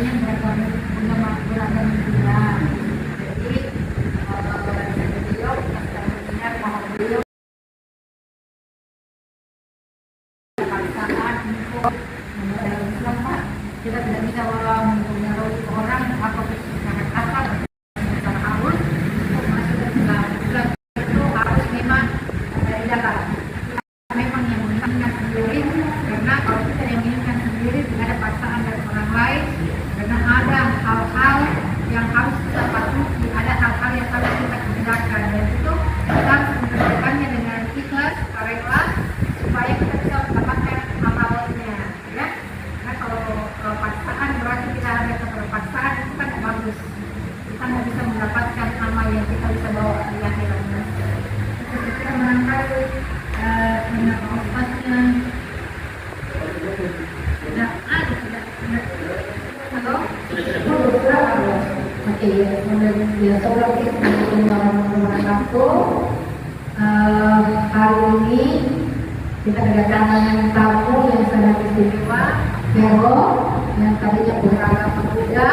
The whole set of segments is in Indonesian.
adanya beragam juga. Jadi beliau kita mendengar bahwa beliau paksaan untuk dalam Islam, Pak, kita tidak bisa mengaruhi orang atau secara kasar secara halus untuk masuk ke dalam Islam. Itu harus memang dari dalam. Memang yang menginginkan sendiri, karena kalau kita yang menginginkan sendiri tidak ada paksaan dari orang lain, karena ada hal-hal yang harus kita patuhi, ada hal-hal yang harus kita kerjakan, dan itu kita harus mengerjakannya dengan ikhlas, rela, supaya kita bisa mendapatkan amalnya, ya. Karena kalau paksaan berarti kita ada keterpaksaan, itu kan bagus, kita nggak bisa mendapatkan amal yang kita bisa bawa di akhirat. Kita menangkap obatnya tidak ada, halo? Oke, ya sebelum kita mengaku hari ini kita kedatangan tamu yang sangat istimewa, Vero, yang tadinya beragama Buddha.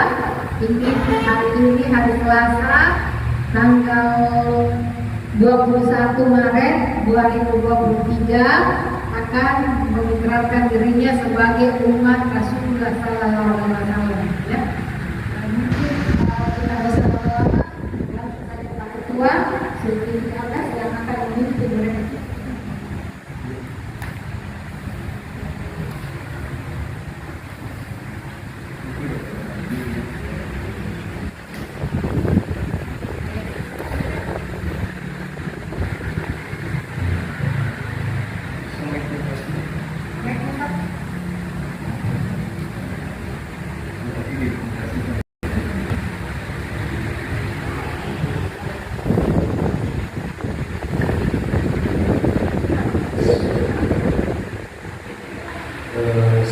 Ini hari ini hari Selasa, tanggal 21 Maret 2023 akan mengikrarkan dirinya sebagai umat Rasulullah Sallallahu Alaihi Wasallam. Ya, mungkin kita bersama-sama dan saya Pak Ketua Siti Atas yang akan memimpin mereka.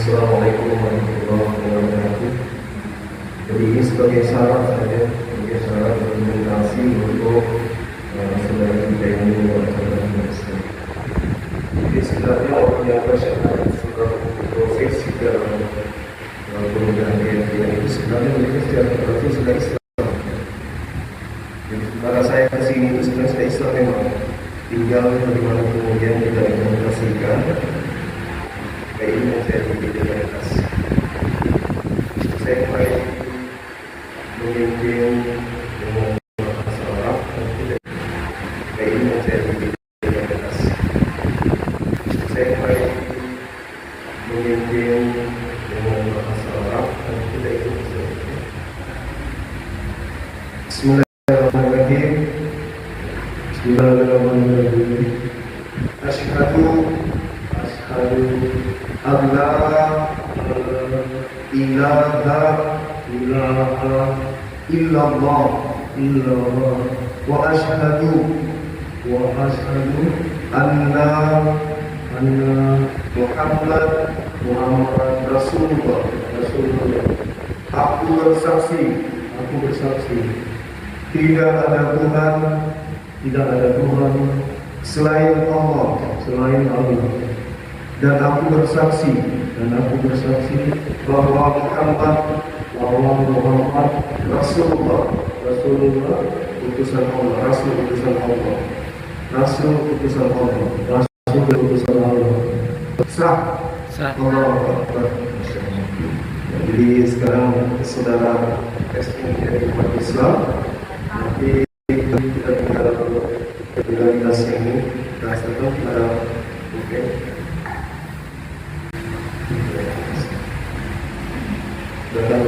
Assalamualaikum warahmatullahi wabarakatuh. Jadi ini sebagai syarat saja, sebagai syarat dokumentasi untuk saudara kita ini melaksanakan Islam. Jadi sebenarnya orang yang bersyarat sudah profesi dalam perubahan keyakinan itu sebenarnya mereka secara berarti sudah Islam. Jadi sementara saya kesini itu sebenarnya sudah Islam memang. Tinggal bagaimana kemudian kita implementasikan. Kayak ini yang saya pikir atas. Saya mulai memimpin dengan bahasa Arab. Kayak ini yang saya pikir atas. Saya mulai memimpin dengan bahasa Arab. Kita ikut Bismillahirrahmanirrahim. Bismillahirrahmanirrahim. Asyhadu Allah ilaha illallah wa ashhadu anna Muhammad Rasulullah. Aku bersaksi tidak ada Tuhan selain Allah. Dan aku bersaksi bahwa Muhammad Rasulullah utusan Allah, Rasul utusan Allah. Sah. Allah. Jadi sekarang saudara menjadi umat Islam, nanti kita tinggal legalitas ini dan setelah kita datang